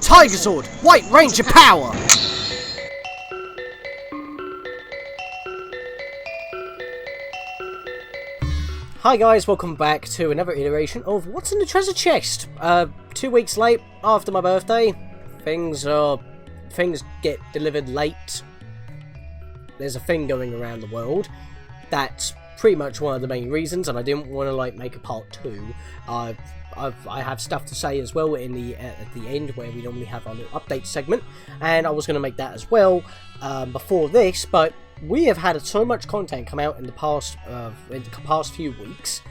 Tiger Sword, White Ranger power! Hi guys, welcome back to another iteration of What's in the Treasure Chest. 2 weeks late after my birthday. Things get delivered late. There's a thing going around the world. That's pretty much one of the main reasons, and I didn't want to make a part 2. I have stuff to say as well at the end where we normally have our little update segment, and I was going to make that as well before this, but we have had so much content come out in the past few weeks.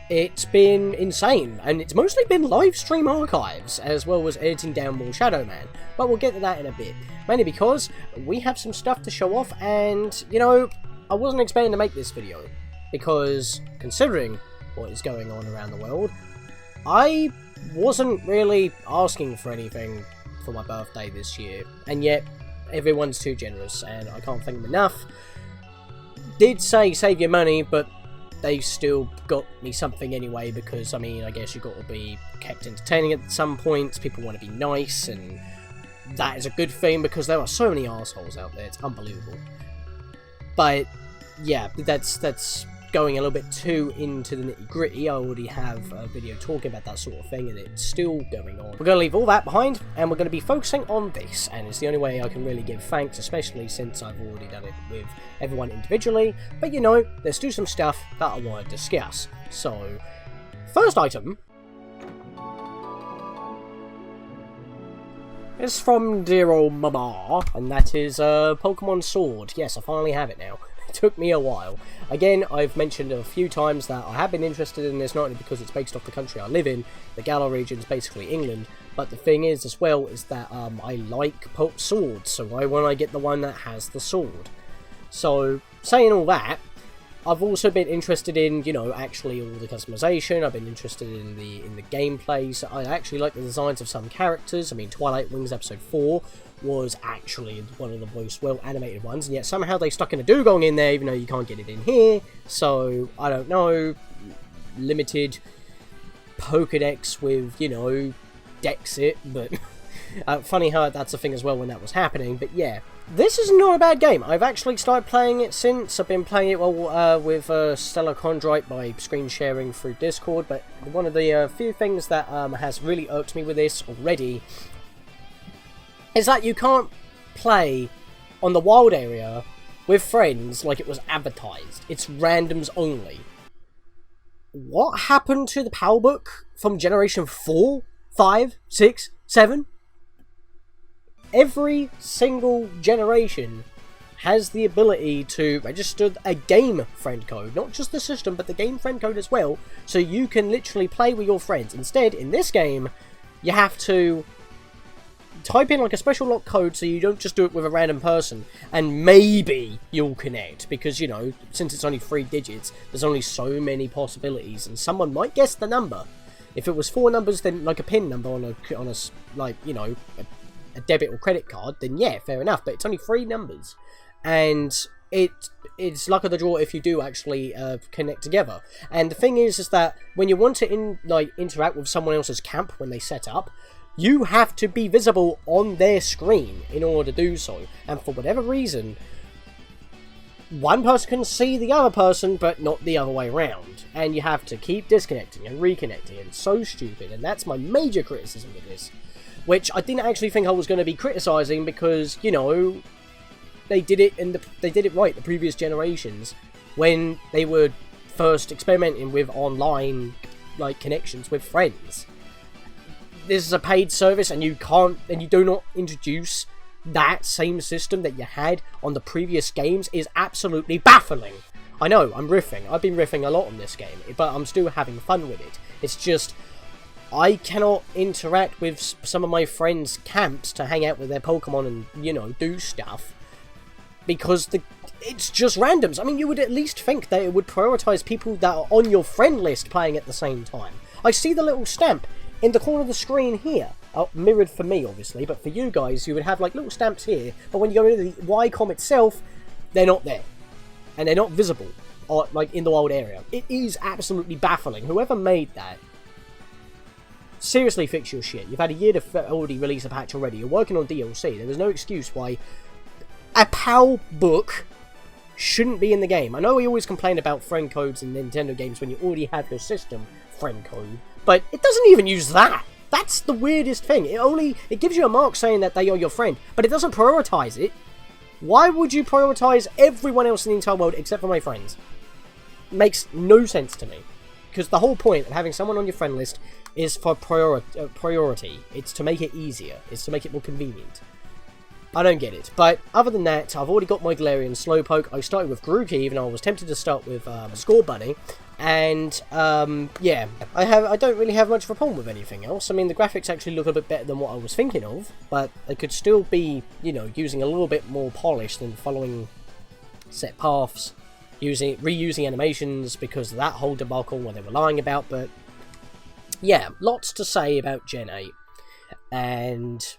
It's been insane, and it's mostly been live stream archives as well as editing down more Shadow Man, but we'll get to that in a bit, mainly because we have some stuff to show off. And you know, I wasn't expecting to make this video because, considering what is going on around the world, I wasn't really asking for anything for my birthday this year, and yet everyone's too generous, and I can't thank them enough. Did say save your money, but they still got me something anyway, because, I mean, I guess you've got to be kept entertaining at some points. People want to be nice, and that is a good thing, because there are so many assholes out there. It's unbelievable. But, yeah, that's going a little bit too into the nitty-gritty. I already have a video talking about that sort of thing, and it's still going on. We're going to leave all that behind, and we're going to be focusing on this, and it's the only way I can really give thanks, especially since I've already done it with everyone individually. But you know, there's still some stuff that I want to discuss. So, first item is from dear old Mama, and that is Pokmon Sword. Yes, I finally have it now. It took me a while. Again, I've mentioned a few times that I have been interested in this, not only because it's based off the country I live in. The Galar region is basically England, but the thing is as well is that I like swords, so why won't I get the one that has the sword? So, saying all that, I've also been interested in, you know, actually all the customization. I've been interested in the gameplay. So I actually like the designs of some characters. I mean, Twilight Wings Episode 4 was actually one of the most well animated ones, and yet somehow they stuck in a dugong in there, even though you can't get it in here. So I don't know, limited Pokedex with, you know, Dexit, but funny how that's a thing as well when that was happening. But yeah, this is not a bad game. I've actually started playing it since. I've been playing it with Stella Chondrite by screen sharing through Discord, but one of the few things that has really irked me with this already is that you can't play on the wild area with friends like it was advertised. It's randoms only. What happened to the Power Book from Generation 4, 5, 6, 7? Every single generation has the ability to register a game friend code. Not just the system, but the game friend code as well. So you can literally play with your friends. Instead, in this game, you have to type in like a special lock code so you don't just do it with a random person, and maybe you'll connect, because, you know, since it's only 3 digits, there's only so many possibilities, and someone might guess the number. If it was 4 numbers, then like a PIN number on a like, you know, a debit or credit card, then yeah, fair enough, but it's only 3 numbers, and it's luck of the draw if you do actually connect together. And the thing is that when you want to interact with someone else's camp when they set up, you have to be visible on their screen in order to do so. And for whatever reason, one person can see the other person, but not the other way around. And you have to keep disconnecting and reconnecting. And it's so stupid. And that's my major criticism of this. Which I didn't actually think I was going to be criticising, because, you know, they did it right the previous generations when they were first experimenting with online connections with friends. This is a paid service, and you do not introduce that same system that you had on the previous games is absolutely baffling. I know, I'm riffing. I've been riffing a lot on this game, but I'm still having fun with it. It's just, I cannot interact with some of my friends' camps to hang out with their Pokemon and, you know, do stuff, because it's just randoms. I mean, you would at least think that it would prioritize people that are on your friend list playing at the same time. I see the little stamp in the corner of the screen here, mirrored for me obviously, but for you guys you would have like little stamps here, but when you go into the YCOM itself, they're not there, and they're not visible, or like in the wild area. It is absolutely baffling. Whoever made that seriously fix your shit. You've had a year to already release a patch already. You're working on DLC. There was no excuse why a PAL book shouldn't be in the game. I know we always complain about friend codes in Nintendo games when you already have your system friend code, but it doesn't even use that. That's the weirdest thing. It gives you a mark saying that they are your friend, but it doesn't prioritize it. Why would you prioritize everyone else in the entire world except for my friends? Makes no sense to me. Because the whole point of having someone on your friend list is for priority. It's to make it easier. It's to make it more convenient. I don't get it. But other than that, I've already got my Galarian Slowpoke. I started with Grookey, even though I was tempted to start with Score Bunny. And, yeah, I don't really have much of a problem with anything else. I mean, the graphics actually look a bit better than what I was thinking of, but they could still be, you know, using a little bit more polish than following set paths, reusing animations because of that whole debacle where they were lying about, but, yeah, lots to say about Gen 8. And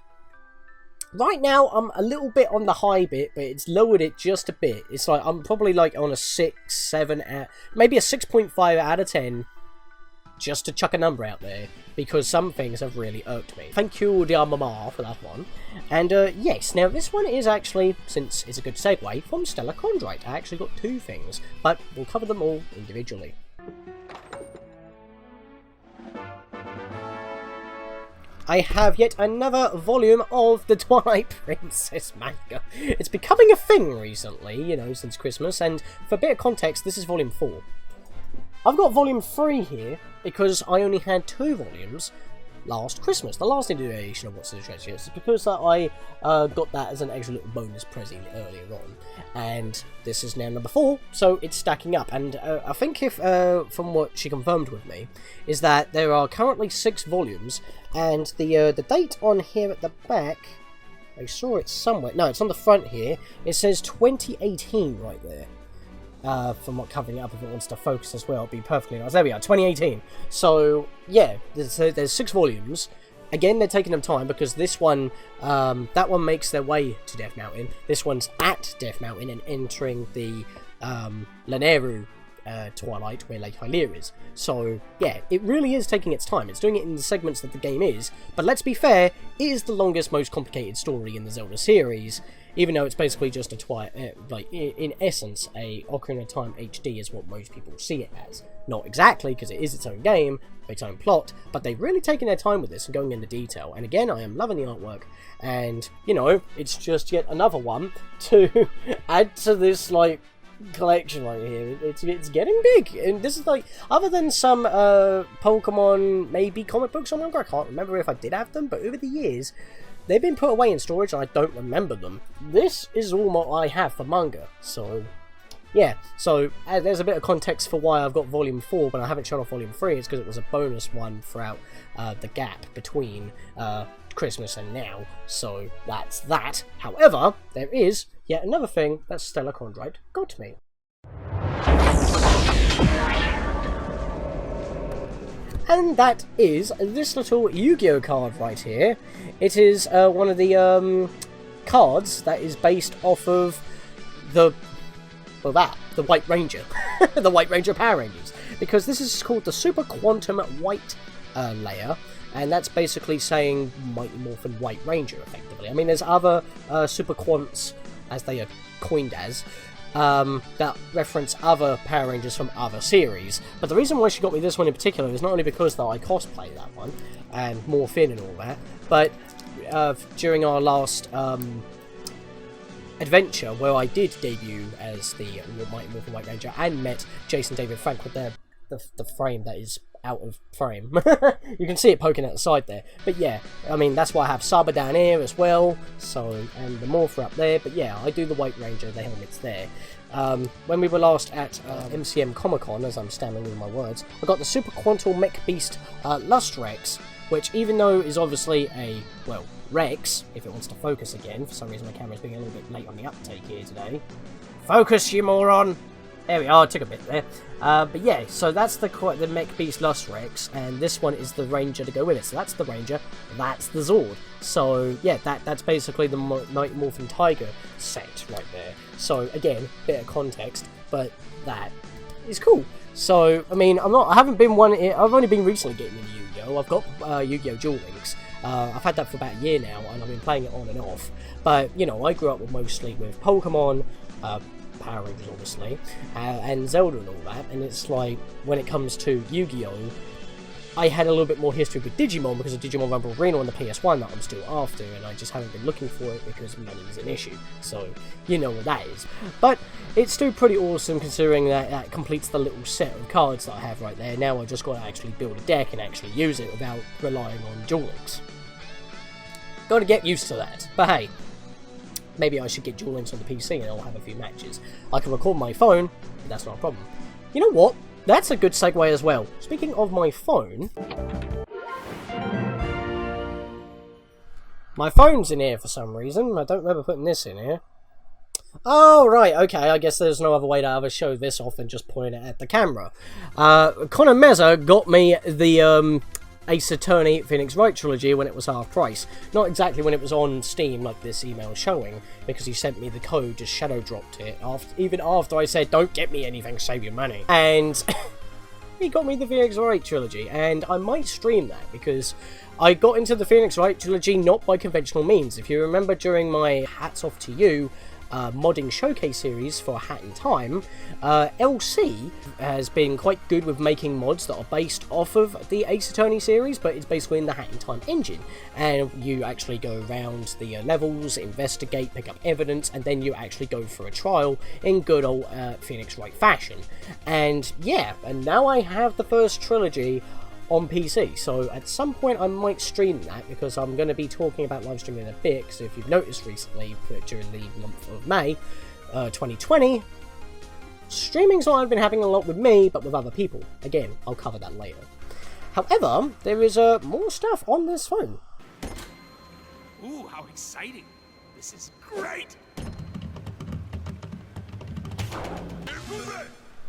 right now, I'm a little bit on the high bit, but it's lowered it just a bit. It's like, I'm probably like on a 6, 7, maybe a 6.5 out of 10, just to chuck a number out there, because some things have really irked me. Thank you, dear mama, for that one. And, yes, now this one is actually, since it's a good segue, from Stellar Chondrite. I actually got 2 things, but we'll cover them all individually. I have yet another volume of the Twilight Princess manga. It's becoming a thing recently, you know, since Christmas, and for a bit of context, this is volume 4. I've got volume 3 here, because I only had 2 volumes last Christmas, the last edition of What's in the Treasure. It's because I got that as an extra little bonus present earlier on, and this is now number 4, so it's stacking up. And I think if from what she confirmed with me is that there are currently 6 volumes, and the date on here at the back, I saw it somewhere. No, it's on the front here. It says 2018 right there. From what covering it up, if it wants to focus as well, it'd be perfectly nice. There we are, 2018. So, yeah, there's 6 volumes. Again, they're taking them time, because this one, that one makes their way to Death Mountain. This one's at Death Mountain and entering the Lanayru Twilight, where Lake Hylia is. So, yeah, it really is taking its time. It's doing it in the segments that the game is, but let's be fair, it is the longest, most complicated story in the Zelda series, even though it's basically just a like, in essence, a Ocarina of Time HD is what most people see it as. Not exactly, because it is its own game, its own plot, but they've really taken their time with this and going into detail. And again, I am loving the artwork, and, you know, it's just yet another one to add to this, like, collection right here. It's getting big, and this is like, other than some Pokemon, maybe comic books or manga, I can't remember if I did have them, but over the years, they've been put away in storage and I don't remember them. This is all what I have for manga, so yeah. So there's a bit of context for why I've got volume 4 but I haven't shown off volume 3. It's because it was a bonus one throughout the gap between Christmas and now, so that's that. However, there is yet another thing that Stellar Chondrite got me. And that is this little Yu-Gi-Oh card right here. It is one of the cards that is based off of the White Ranger. The White Ranger Power Rangers. Because this is called the Super Quantum White layer. And that's basically saying Mighty Morphin White Ranger, effectively. I mean, there's other Super Quants, as they are coined as, that reference other Power Rangers from other series. But the reason why she got me this one in particular is not only because that I cosplay that one, and Morphin and all that, but during our last adventure, where I did debut as the Mighty Morphin White Ranger, and met Jason David Frank with the frame that is out of frame. You can see it poking out the side there. But yeah, I mean, that's why I have Saba down here as well, so, and the Morpher up there. But yeah, I do the White Ranger, the helmet's there. When we were last at MCM Comic Con, as I'm stammering with my words, I got the Super Quantum Mech Beast Lustrex, which, even though is obviously a, well, Rex, if it wants to focus again, for some reason my camera's being a little bit late on the uptake here today. Focus, you moron! There we are, it took a bit there. But yeah, so that's the Mech Beast Lustrex, and this one is the Ranger to go with it. So that's the Ranger, that's the Zord. So yeah, that's basically the Mighty Morphin Tiger set right there. So again, bit of context, but that is cool. So I mean, I've only been recently getting into Yu-Gi-Oh! Yu-Gi-Oh! I've got Yu-Gi-Oh! Duel Links. I've had that for about a year now, and I've been playing it on and off. But, you know, I grew up mostly with Pokemon, Power Rangers obviously, and Zelda and all that, and it's like, when it comes to Yu-Gi-Oh! I had a little bit more history with Digimon because of Digimon Rumble Arena on the PS1 that I'm still after, and I just haven't been looking for it because money is an issue, so you know what that is. But it's still pretty awesome considering that that completes the little set of cards that I have right there. Now I've just got to actually build a deck and actually use it without relying on Duel Links. Got to get used to that, but hey, maybe I should get Duel Links on the PC and I'll have a few matches. I can record my phone, but that's not a problem. You know what? That's a good segue as well. Speaking of my phone, my phone's in here for some reason. I don't remember putting this in here. Oh, right, okay, I guess there's no other way to ever show this off than just point it at the camera. Connor Meza got me the Ace Attorney Phoenix Wright Trilogy when it was half price. Not exactly when it was on Steam like this email is showing, because he sent me the code, just shadow dropped it, even after I said, don't get me anything, save your money. And he got me the Phoenix Wright Trilogy, and I might stream that, because I got into the Phoenix Wright Trilogy not by conventional means. If you remember during my Hats Off to You modding showcase series for Hat in Time, LC has been quite good with making mods that are based off of the Ace Attorney series, but it's basically in the Hat in Time engine, and you actually go around the levels, investigate, pick up evidence, and then you actually go for a trial in good old Phoenix Wright fashion. And yeah, and now I have the first trilogy on PC, so at some point I might stream that, because I'm going to be talking about live streaming in a bit, because if you've noticed recently, during the month of May 2020, streaming's not been happening a lot with me, but with other people. Again, I'll cover that later. However, there is more stuff on this phone. Ooh, how exciting! This is great!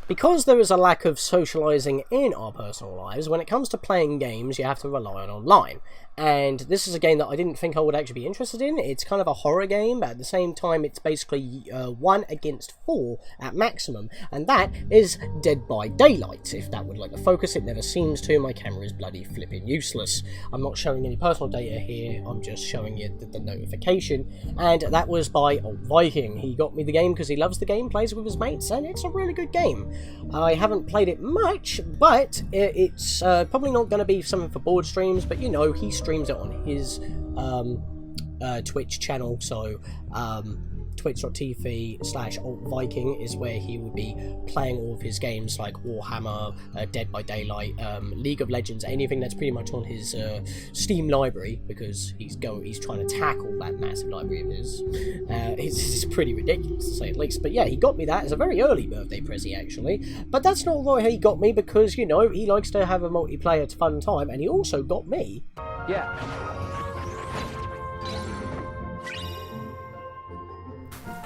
Because there is a lack of socialising in our personal lives, when it comes to playing games, you have to rely on online. And this is a game that I didn't think I would actually be interested in. It's kind of a horror game, but at the same time it's basically 1 against 4 at maximum, and that is Dead by Daylight. If that would like to focus, it never seems to. My camera is bloody flipping useless. I'm not showing any personal data here, I'm just showing you the notification, and that was by Old Viking. He got me the game because he loves the game, plays it with his mates, and it's a really good game. I haven't played it much, but it's probably not going to be something for board streams, but you know, he streams it on his Twitch channel, so twitch.tv/altviking is where he would be playing all of his games like Warhammer, Dead by Daylight, League of Legends, anything that's pretty much on his Steam library, because he's trying to tackle that massive library of his. It's pretty ridiculous to say at least, but yeah, he got me that as a very early birthday present actually, but that's not why he got me, because you know, he likes to have a multiplayer fun time, and he also got me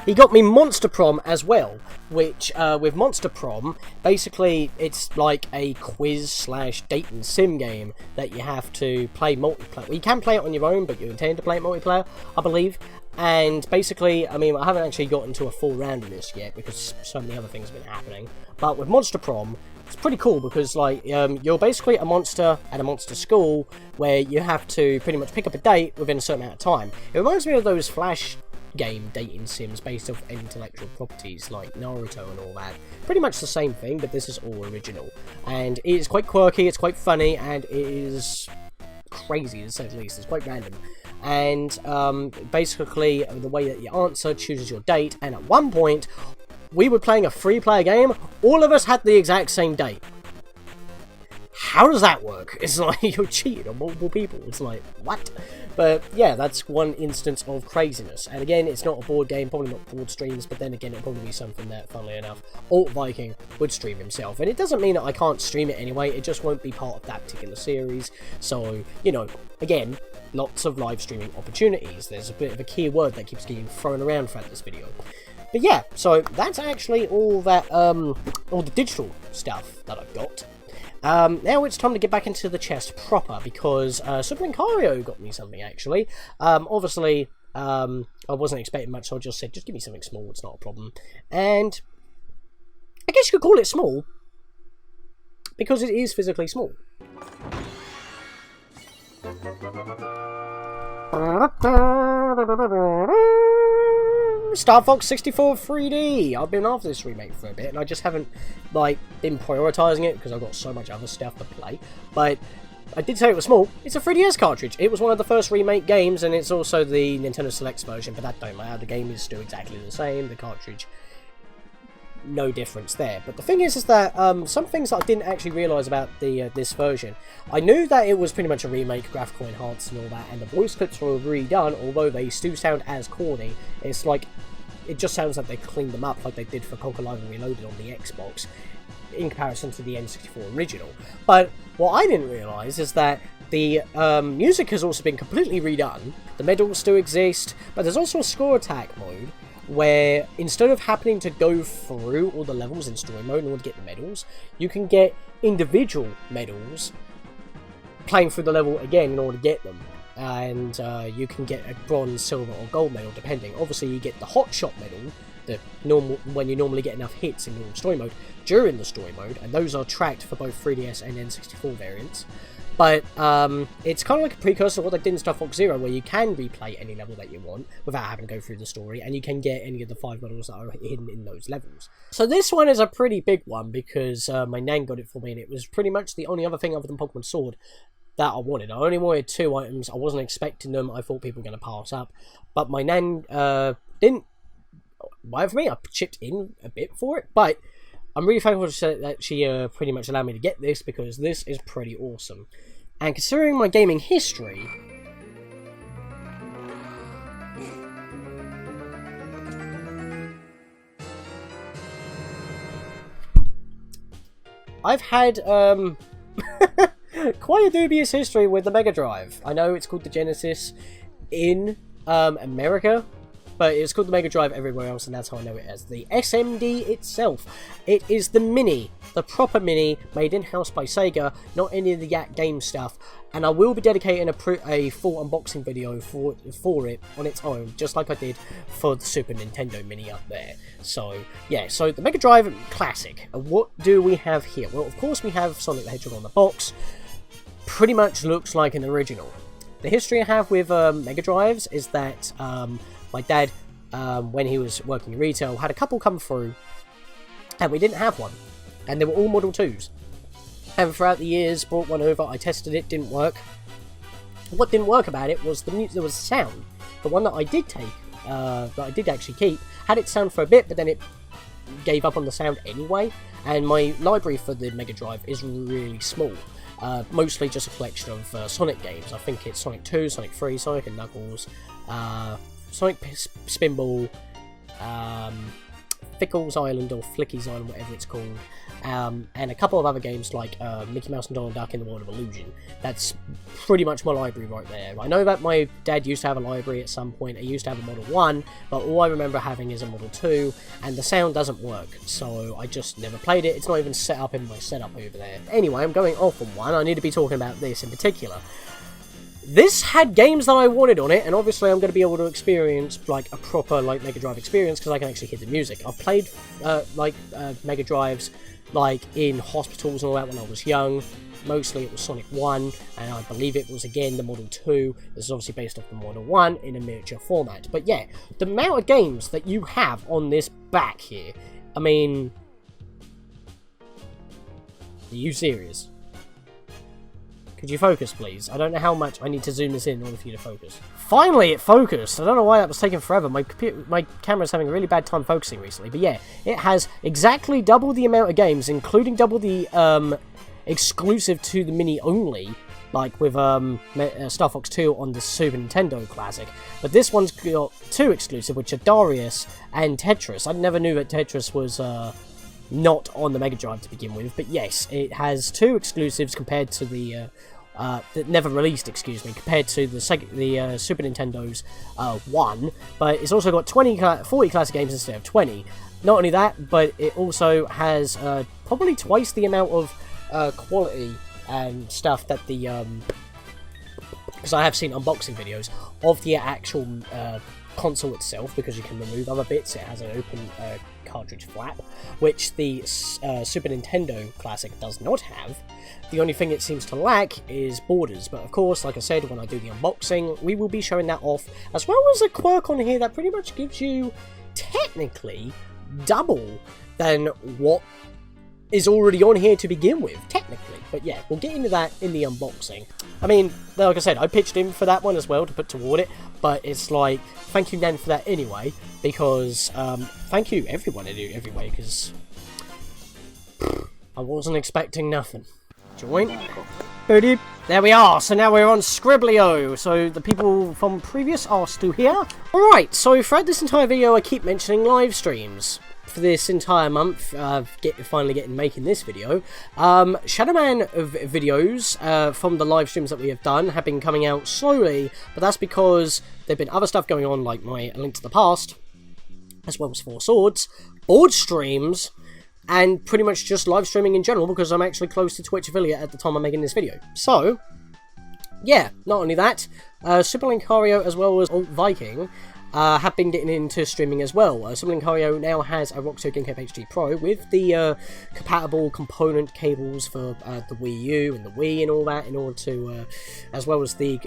He got me Monster Prom as well, which, with Monster Prom, basically it's like a quiz/date and sim game that you have to play multiplayer. Well, you can play it on your own, but you intend to play it multiplayer, I believe. And basically, I mean, I haven't actually gotten to a full round of this yet, because so many other things have been happening. But with Monster Prom, it's pretty cool, because like you're basically a monster at a monster school where you have to pretty much pick up a date within a certain amount of time. It reminds me of those Flash game dating sims based off intellectual properties like Naruto and all that. Pretty much the same thing, but this is all original. And it is quite quirky, it's quite funny, and it is crazy to say the least. It's quite random. And basically, the way that you answer chooses your date, and at one point, we were playing a free-player game, all of us had the exact same date. How does that work? It's like you're cheating on multiple people. It's like, what? But yeah, that's one instance of craziness. And again, it's not a board game, probably not board streams, but then again, it'll probably be something that, funnily enough, Alt Viking would stream himself. And it doesn't mean that I can't stream it anyway, it just won't be part of that particular series. So, you know, again, lots of live streaming opportunities. There's a bit of a key word that keeps getting thrown around throughout this video. But yeah, so that's actually all that, all the digital stuff that I've got. Now it's time to get back into the chest proper, because Super Incario got me something actually. Obviously, I wasn't expecting much, so I just said, just give me something small, it's not a problem. And I guess you could call it small, because it is physically small. Star Fox 64 3D. I've been after this remake for a bit, and I just haven't like been prioritising it because I've got so much other stuff to play. But I did say it was small. It's a 3DS cartridge. It was one of the first remake games, and it's also the Nintendo Selects version. But that don't matter. The game is still exactly the same. The cartridge, no difference there. But the thing is that some things that I didn't actually realise about the this version. I knew that it was pretty much a remake, graphical enhanced and all that, and the voice clips were redone, although they still sound as corny. It's like, it just sounds like they cleaned them up like they did for Conquer Live and Reloaded on the Xbox, in comparison to the N64 original. But what I didn't realise is that the music has also been completely redone, the medals still exist, but there's also a score attack mode, where instead of happening to go through all the levels in story mode in order to get the medals, you can get individual medals playing through the level again in order to get them. And you can get a bronze, silver or gold medal depending. Obviously you get the hot shot medal, the normal, when you normally get enough hits in normal story mode during the story mode, and those are tracked for both 3DS and N64 variants. But it's kind of like a precursor to what they did in Star Fox Zero, where you can replay any level that you want without having to go through the story, and you can get any of the 5 medals that are hidden in those levels. So this one is a pretty big one, because my nan got it for me, and it was pretty much the only other thing other than Pokmon Sword that I wanted. I only wanted 2 items. I wasn't expecting them. I thought people were going to pass up. But my nan didn't buy it for me. I chipped in a bit for it, but I'm really thankful to say that she pretty much allowed me to get this, because this is pretty awesome. And considering my gaming history, I've had quite a dubious history with the Mega Drive. I know it's called the Genesis in America, but it's called the Mega Drive everywhere else, and that's how I know it as. The SMD itself, it is the Mini, the proper Mini, made in-house by Sega, not any of the Yak game stuff, and I will be dedicating a full unboxing video for it on its own, just like I did for the Super Nintendo Mini up there. So, yeah, so the Mega Drive Classic. What do we have here? Well, of course we have Sonic the Hedgehog on the box. Pretty much looks like an original. The history I have with Mega Drives is that my dad, when he was working in retail, had a couple come through, and we didn't have one. And they were all Model 2s. And throughout the years, brought one over, I tested it, didn't work. What didn't work about it was there was sound. The one that I did take, that I did actually keep, had it sound for a bit, but then it gave up on the sound anyway. And my library for the Mega Drive is really small. Mostly just a collection of Sonic games. I think it's Sonic 2, Sonic 3, Sonic and Knuckles, Sonic Spinball, Fickle's Island or Flicky's Island, whatever it's called, and a couple of other games like Mickey Mouse and Donald Duck in the World of Illusion. That's pretty much my library right there. I know that my dad used to have a library at some point. He used to have a Model 1, but all I remember having is a Model 2, and the sound doesn't work, so I just never played it. It's not even set up in my setup over there. Anyway, I'm going off on one. I need to be talking about this in particular. This had games that I wanted on it, and obviously I'm going to be able to experience like a proper like Mega Drive experience because I can actually hear the music. I've played Mega Drives like in hospitals and all that when I was young. Mostly it was Sonic 1, and I believe it was again the Model 2. This is obviously based off the Model 1 in a miniature format. But yeah, the amount of games that you have on this back here, I mean, are you serious? Could you focus, please? I don't know how much I need to zoom this in order for you to focus. Finally, it focused! I don't know why that was taking forever. My camera's having a really bad time focusing recently. But yeah, it has exactly double the amount of games, including double the exclusive to the Mini only, like with Star Fox 2 on the Super Nintendo Classic. But this one's got 2 exclusive, which are Darius and Tetris. I never knew that Tetris was not on the Mega Drive to begin with, but yes, it has 2 exclusives compared to the that never released, excuse me, compared to the Super Nintendo's 1, but it's also got 40 classic games instead of 20. Not only that, but it also has probably twice the amount of quality and stuff that the because I have seen unboxing videos of the actual console itself, because you can remove other bits. It has an open cartridge flap, which the Super Nintendo Classic does not have. The only thing it seems to lack is borders, but of course, like I said, when I do the unboxing, we will be showing that off, as well as a quirk on here that pretty much gives you, technically, double than what is already on here to begin with, technically. But yeah, we'll get into that in the unboxing. I mean, like I said, I pitched in for that one as well to put toward it, but it's like, thank you Nan for that anyway, because, thank you everyone anyway, because I wasn't expecting nothing. Join. Boop. There we are, so now we're on Scriblio, so the people from previous are still here. Alright, so throughout this entire video I keep mentioning live streams. For this entire month, finally making this video, Shadow Man videos from the live streams that we have done have been coming out slowly, but that's because there've been other stuff going on, like my A Link to the Past, as well as Four Swords, board streams, and pretty much just live streaming in general, because I'm actually close to Twitch affiliate at the time I'm making this video. So, yeah, not only that, Super Linkario as well as Alt Viking have been getting into streaming as well. Super Linkario now has a Roxo GameCube HD Pro with the compatible component cables for the Wii U and the Wii and all that, in order to, as well as the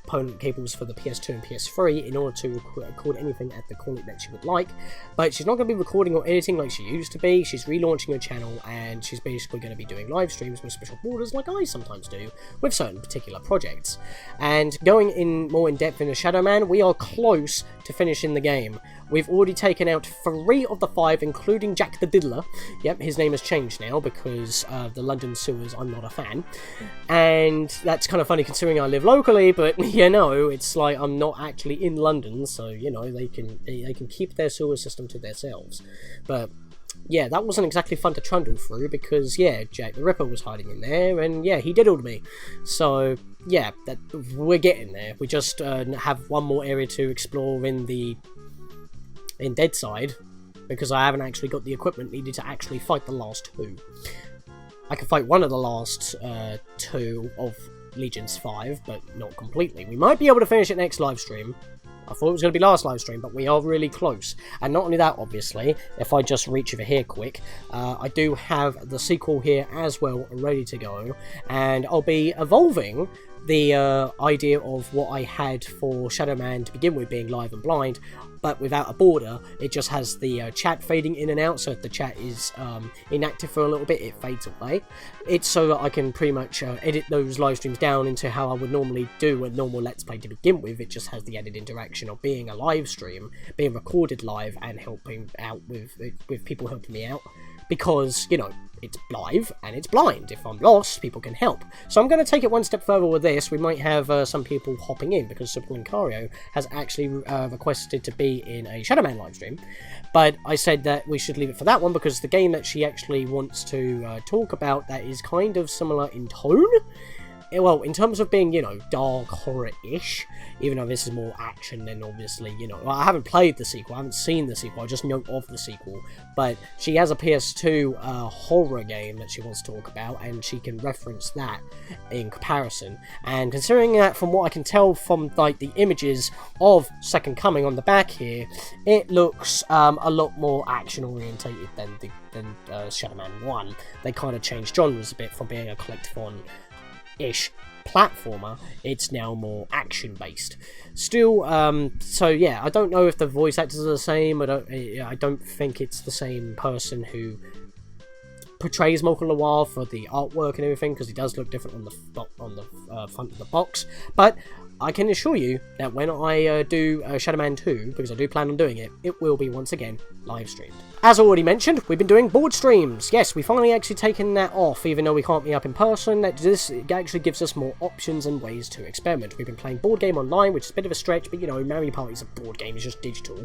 component cables for the PS2 and PS3, in order to record anything at the quality that she would like. But she's not going to be recording or editing like she used to be. She's relaunching her channel, and she's basically going to be doing live streams with special borders like I sometimes do with certain particular projects. And going in more in depth into Shadow Man, we are close to finishing the game. We've already taken out 3 of the 5, including Jack the Diddler. Yep, his name has changed now because the London sewers, I'm not a fan. And that's kind of funny considering I live locally, but you know, it's like I'm not actually in London, so you know, they can keep their sewer system to themselves. But yeah, that wasn't exactly fun to trundle through because, yeah, Jack the Ripper was hiding in there, and yeah, he diddled me. So, yeah, we're getting there. We just have one more area to explore in Deadside, because I haven't actually got the equipment needed to actually fight the last 2. I can fight one of the last 2 of Legion's 5, but not completely. We might be able to finish it next live stream. I thought it was going to be last live stream, but we are really close. And not only that, obviously, if I just reach over here quick, I do have the sequel here as well ready to go, and I'll be evolving the idea of what I had for Shadow Man to begin with, being live and blind, but without a border. It just has the chat fading in and out, so if the chat is inactive for a little bit, it fades away. It's so that I can pretty much edit those live streams down into how I would normally do a normal Let's Play to begin with. It just has the added interaction of being a live stream, being recorded live, and helping out with people helping me out. Because, you know, it's live and it's blind. If I'm lost, people can help. So I'm going to take it one step further with this. We might have some people hopping in, because Super Linkario has actually requested to be in a Shadow Man live stream. But I said that we should leave it for that one, because the game that she actually wants to talk about that is kind of similar in tone. Well, in terms of being, you know, dark horror-ish, even though this is more action, then obviously, you know, well, I haven't played the sequel, I haven't seen the sequel, I just know of the sequel, but she has a PS2 horror game that she wants to talk about, and she can reference that in comparison. And considering that, from what I can tell from, like, the images of Second Coming on the back here, it looks a lot more action-orientated than Shadow Man 1. They kind of changed genres a bit from being a collectathon-ish platformer. It's now more action-based. Still, so yeah, I don't know if the voice actors are the same. I don't think it's the same person who portrays Mocha Noir for the artwork and everything, because he does look different on the front of the box. But I can assure you that when I do Shadow Man 2, because I do plan on doing it, it will be once again live streamed. As already mentioned, we've been doing board streams. Yes, we finally actually taken that off, even though we can't be up in person. This actually gives us more options and ways to experiment. We've been playing board game online, which is a bit of a stretch, but you know, Mario Party's a board game, it's just digital.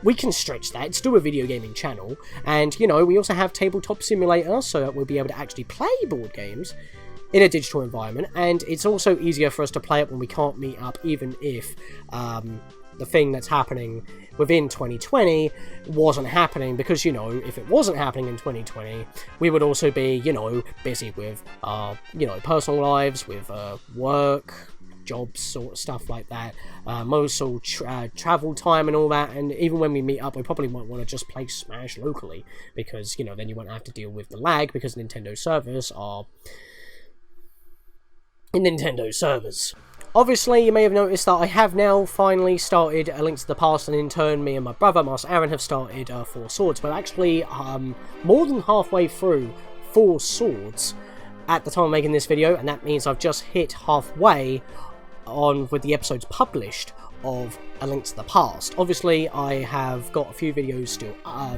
We can stretch that, it's still a video gaming channel, and you know, we also have Tabletop Simulator, so that we'll be able to actually play board games in a digital environment, and it's also easier for us to play it when we can't meet up, even if the thing that's happening within 2020 wasn't happening, because, you know, if it wasn't happening in 2020, we would also be, you know, busy with our, you know, personal lives, with work, jobs, sort of stuff like that, most all travel time and all that, and even when we meet up, we probably might want to just play Smash locally, because, you know, then you won't have to deal with the lag, because Nintendo servers are Nintendo servers. Obviously, you may have noticed that I have now finally started A Link to the Past, and in turn, me and my brother, Master Aaron, have started Four Swords. But actually, more than halfway through Four Swords at the time of making this video, and that means I've just hit halfway on with the episodes published of A Link to the Past. Obviously, I have got a few videos still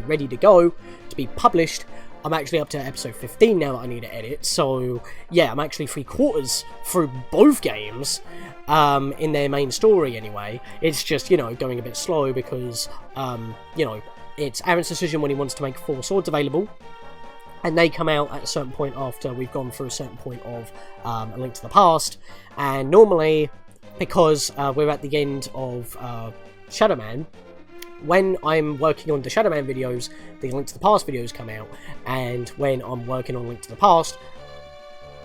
ready to go to be published. I'm actually up to episode 15 now that I need to edit, so yeah, I'm actually 3/4 through both games, in their main story anyway. It's just, you know, going a bit slow because, you know, it's Aaron's decision when he wants to make Four Swords available, and they come out at a certain point after we've gone through a certain point of A Link to the Past, and normally, because we're at the end of Shadow Man, when I'm working on the Shadow Man videos, the Link to the Past videos come out, and when I'm working on Link to the Past,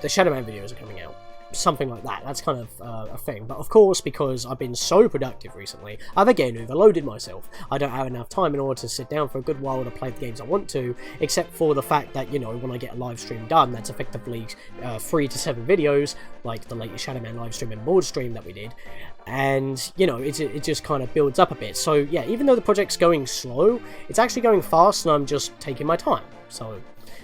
the Shadow Man videos are coming out. Something like that. That's kind of a thing. But of course, because I've been so productive recently, I've again overloaded myself. I don't have enough time in order to sit down for a good while to play the games I want to, except for the fact that, you know, when I get a live stream done, that's effectively 3 to 7 videos, like the latest Shadow Man live stream and board stream that we did. And, you know, it just kind of builds up a bit. So, yeah, even though the project's going slow, it's actually going fast, and I'm just taking my time. So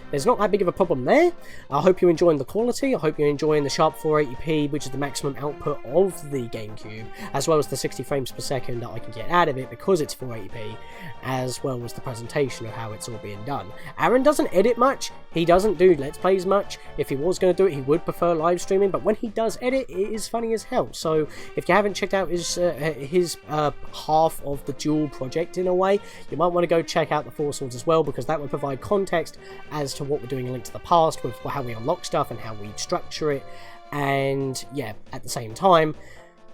there's not that big of a problem there. I hope you're enjoying the quality. I hope you're enjoying the sharp 480p, which is the maximum output of the GameCube, as well as the 60 frames per second that I can get out of it because it's 480p, as well as the presentation of how it's all being done. Aaron doesn't edit much. He doesn't do Let's Plays much. If he was going to do it, he would prefer live streaming, but when he does edit, it is funny as hell. So if you haven't checked out his half of the dual project in a way, you might want to go check out the Four Swords as well, because that would provide context as to what we're doing in Link to the Past, with how we unlock stuff and how we structure it. And yeah, at the same time,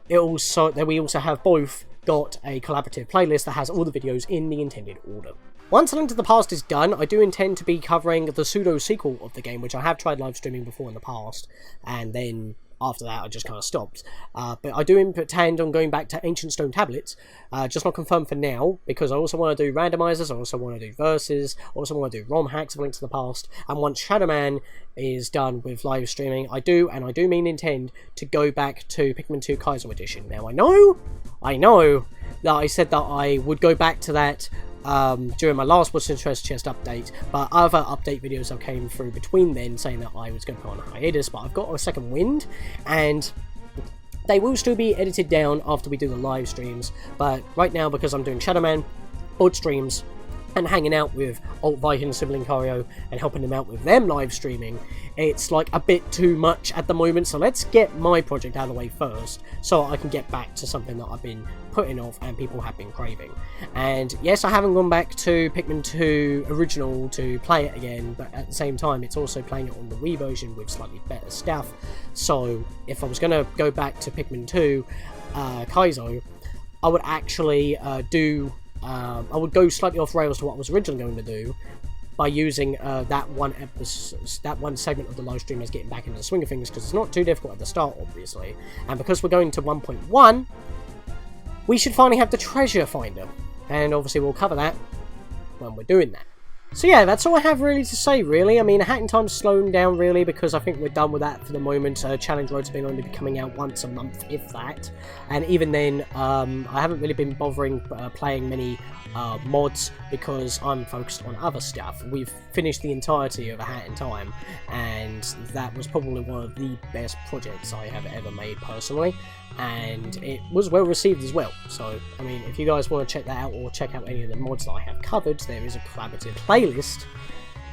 we also have both got a collaborative playlist that has all the videos in the intended order. Once A Link to the Past is done, I do intend to be covering the pseudo-sequel of the game, which I have tried live streaming before in the past, and then after that I just kind of stopped. But I do intend on going back to Ancient Stone Tablets, just not confirmed for now, because I also want to do randomizers, I also want to do verses, I also want to do ROM hacks of Link to the Past, and once Shadow Man is done with live streaming, I do intend to go back to Pikmin 2 Kaizo Edition. Now I know that I said that I would go back to that during my last What's Interest Chest update, but other update videos have came through between then saying that I was going to put on a hiatus, but I've got a second wind, and they will still be edited down after we do the live streams. But right now, because I'm doing Shadow Man, board streams, and hanging out with Alt Viking, Sibling Cario, and helping them out with them live streaming, it's like a bit too much at the moment. So let's get my project out of the way first, so I can get back to something that I've been putting off and people have been craving. And yes, I haven't gone back to Pikmin 2 Original to play it again, but at the same time, it's also playing it on the Wii version with slightly better stuff. So if I was going to go back to Pikmin 2 Kaizo, I would actually I would go slightly off rails to what I was originally going to do by using that one segment of the live stream as getting back into the swing of things, because it's not too difficult at the start, obviously. And because we're going to 1.1, we should finally have the treasure finder, and obviously we'll cover that when we're doing that. So yeah, that's all I have really to say, really. I mean, Hat in Time's slowing down, really, because I think we're done with that for the moment. Challenge Road's been only coming out once a month, if that. And even then, I haven't really been bothering playing many mods, because I'm focused on other stuff. We've finished the entirety of A Hat in Time, and that was probably one of the best projects I have ever made, personally. And it was well received as well. So, I mean, if you guys want to check that out, or check out any of the mods that I have covered, there is a collaborative playlist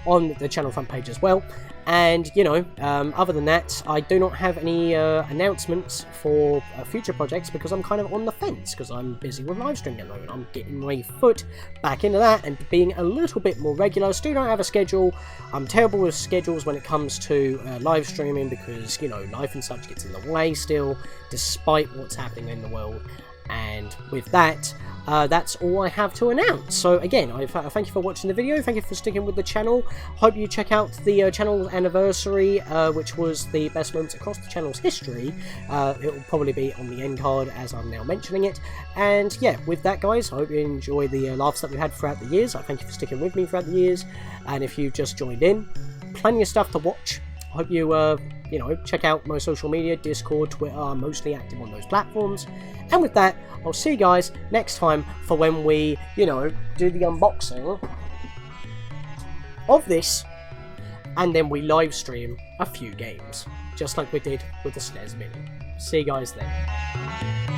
on the channel front page as well. And, you know, other than that, I do not have any announcements for future projects, because I'm kind of on the fence, because I'm busy with live streaming at the moment. I'm getting my foot back into that and being a little bit more regular. Still don't have a schedule. I'm terrible with schedules when it comes to live streaming, because, you know, life and such gets in the way still, despite what's happening in the world. And with that, that's all I have to announce. So again, thank you for watching the video, thank you for sticking with the channel. Hope you check out the channel anniversary, which was the best moments across the channel's history. It will probably be on the end card as I'm now mentioning it. And yeah, with that guys, I hope you enjoy the laughs that we've had throughout the years. I thank you for sticking with me throughout the years. And if you've just joined in, plenty of stuff to watch. I hope you, you know, check out my social media, Discord, Twitter. I'm mostly active on those platforms. And with that, I'll see you guys next time for when we, you know, do the unboxing of this, and then we live stream a few games, just like we did with the SNES Mini. See you guys then.